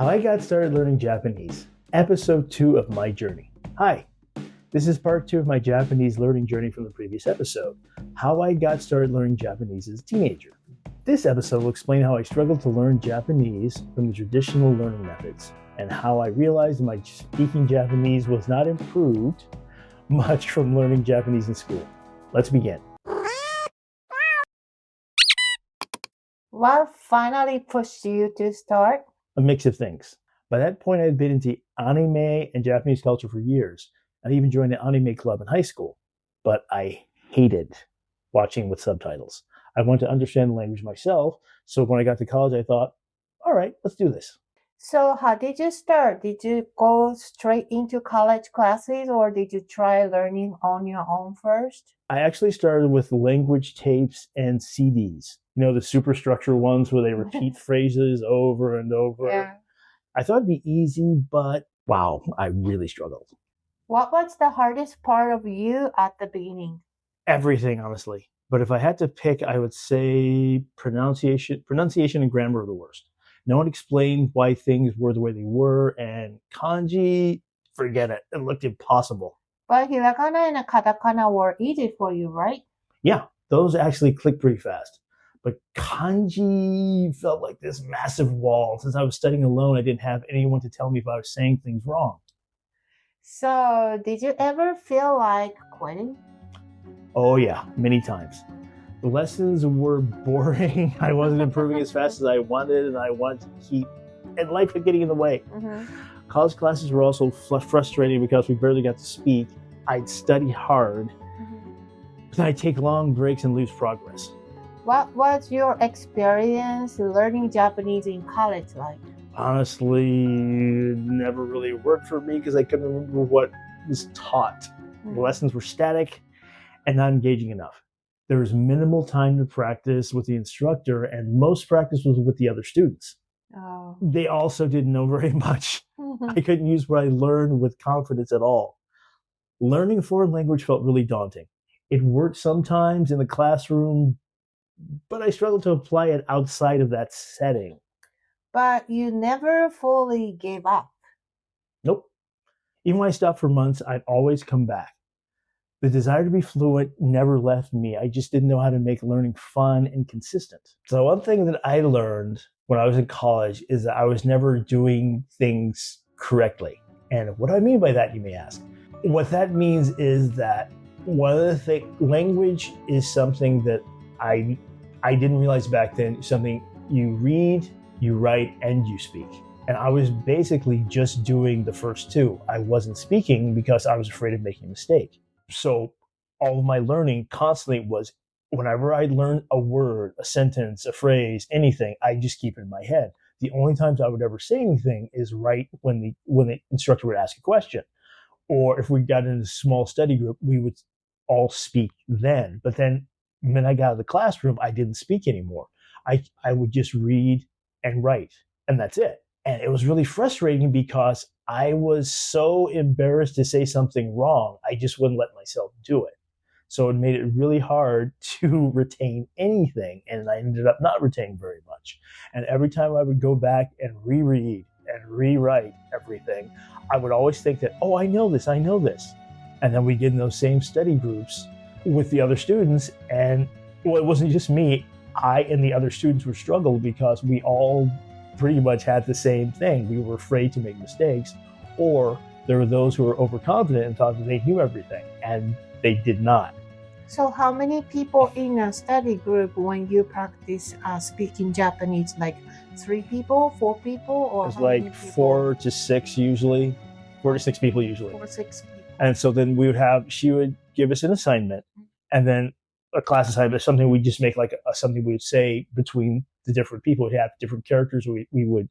How I got started learning Japanese, episode 2 of my journey. Hi, this is part 2 of my Japanese learning journey from the previous episode, how I got started learning Japanese as a teenager. This episode will explain how I struggled to learn Japanese from the traditional learning methods, and how I realized my speaking Japanese was not improved much from learning Japanese in school. Let's begin. What finally pushed you to start? A mix of things. By that point, I had been into anime and Japanese culture for years. I even joined the anime club in high school, but I hated watching with subtitles. I wanted to understand the language myself, so when I got to college, I thought, all right, let's do this. So how did you start? Did you go straight into college classes or did you try learning on your own first? I actually started with language tapes and CDs. You know, the superstructure ones where they repeat phrases over and over. Yeah. I thought it'd be easy, but wow, I really struggled. What was the hardest part of you at the beginning? Everything, honestly. But if I had to pick, I would say pronunciation and grammar are the worst. No one explained why things were the way they were, and kanji, forget it. It looked impossible. But hiragana and katakana were easy for you, right? Yeah, those actually clicked pretty fast. But kanji felt like this massive wall. Since I was studying alone, I didn't have anyone to tell me if I was saying things wrong. So did you ever feel like quitting? Oh yeah, many times. The lessons were boring. I wasn't improving as fast as I wanted, and I wanted to keep, and life was getting in the way. Mm-hmm. College classes were also frustrating because we barely got to speak. I'd study hard, but I'd take long breaks and lose progress. What was your experience learning Japanese in college like? Honestly, it never really worked for me because I couldn't remember what was taught. The lessons were static and not engaging enough. There was minimal time to practice with the instructor, and most practice was with the other students. Oh. They also didn't know very much. I couldn't use what I learned with confidence at all. Learning a foreign language felt really daunting. It worked sometimes in the classroom, but I struggled to apply it outside of that setting. But you never fully gave up. Nope. Even when I stopped for months, I'd always come back. The desire to be fluent never left me. I just didn't know how to make learning fun and consistent. So one thing that I learned when I was in college is that I was never doing things correctly. And what do I mean by that, you may ask? What that means is that one of the things, language is something that I didn't realize back then, something you read, you write, and you speak. And I was basically just doing the first two. I wasn't speaking because I was afraid of making a mistake. So all of my learning constantly was, whenever I learned a word, a sentence, a phrase, anything, I just keep it in my head. The only times I would ever say anything is right when the instructor would ask a question. Or if we got in a small study group, we would all speak then. But then when I got out of the classroom, I didn't speak anymore. I would just read and write, and that's it. And it was really frustrating because I was so embarrassed to say something wrong. I just wouldn't let myself do it. So it made it really hard to retain anything. And I ended up not retaining very much. And every time I would go back and reread and rewrite everything, I would always think that, oh, I know this. And then we get in those same study groups with the other students. And well, it wasn't just me. I and the other students were struggling because we all pretty much had the same thing. We were afraid to make mistakes, or there were those who were overconfident and thought that they knew everything, and they did not. So how many people in a study group when you practice speaking Japanese? Like 3 people, 4 people, or It was like 4 to 6 usually, 4 to 6 people usually. 4 to 6 people. And so then she would give us an assignment, and then a class assignment, something we just make like something we would say between the different people. We'd have different characters we would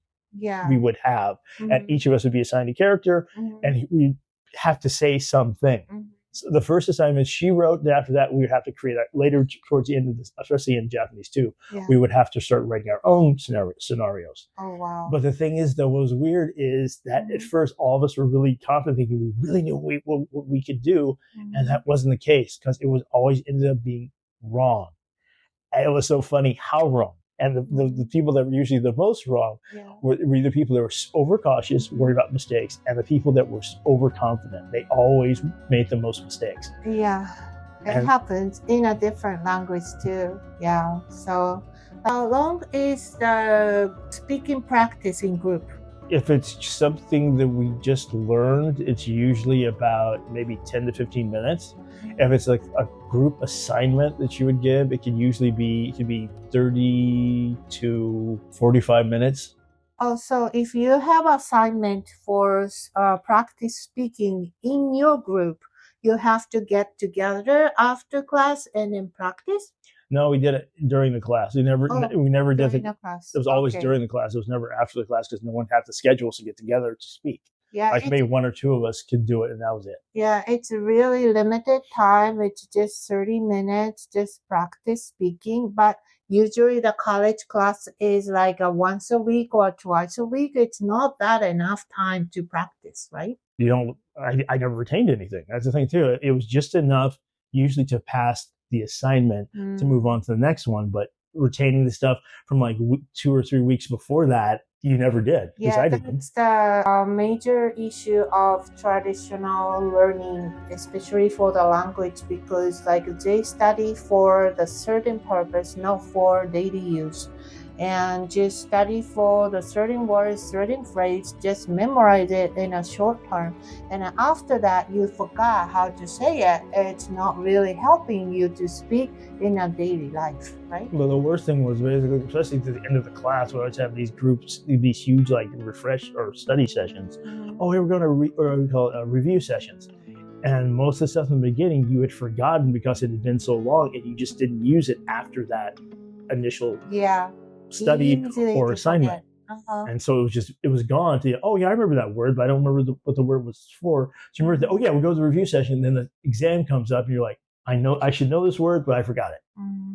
have, and each of us would be assigned a character, and we'd have to say something. So the first assignment she wrote, and after that we would have to create later towards the end of this, especially in Japanese too, we would have to start writing our own scenarios. Oh, wow. But the thing is, though, what was weird is that at first all of us were really confident, thinking we really knew what we could do, and that wasn't the case because it was always ended up being wrong. And it was so funny how wrong. And the people that were usually the most wrong were either people that were overcautious, worried about mistakes, and the people that were overconfident. They always made the most mistakes. Yeah, it happens in a different language too. Yeah. So, how long is the speaking practice in group? If it's something that we just learned, it's usually about maybe 10 to 15 minutes. If it's like a group assignment that you would give, it could be 30 to 45 minutes. Also, if you have assignment for practice speaking in your group, you have to get together after class and then practice. No, we did it during the class. We never did During the class. It was always during the class. It was never after the class because no one had the schedules to get together to speak. Yeah, like maybe one or two of us could do it, and that was it. Yeah, it's really limited time. It's just 30 minutes, just practice speaking. But usually the college class is like a once a week or twice a week. It's not that enough time to practice, right? I never retained anything. That's the thing too. It was just enough usually to pass the assignment to move on to the next one. But retaining the stuff from like 2 or 3 weeks before that, you never did. Yeah, that's the major issue of traditional learning, especially for the language, because like they study for the certain purpose, not for daily use. And just study for the certain words, certain phrase, just memorize it in a short term. And after that, you forgot how to say it. It's not really helping you to speak in a daily life, right? Well, the worst thing was basically, especially to the end of the class, we always have these groups, these huge like refresh or study sessions. Oh, here we're going to we call it review sessions. And most of the stuff in the beginning you had forgotten because it had been so long, and you just didn't use it after that initial study or assignment. And so it was gone to, oh yeah, I remember that word, but I don't remember what the word was for. So you remember that, oh yeah, we'll go to the review session, and then the exam comes up and you're like, I should know this word, but I forgot it.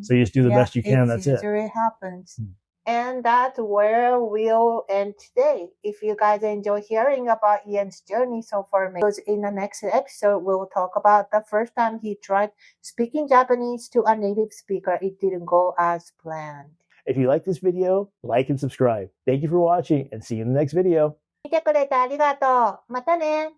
So you just do the best you can. That's it. It happens. And that's where we'll end today. If you guys enjoy hearing about Ian's journey so far, because in the next episode, we'll talk about the first time he tried speaking Japanese to a native speaker. It didn't go as planned. If you like this video, like and subscribe. Thank you for watching, and see you in the next video. 見てくれてありがとう。またね。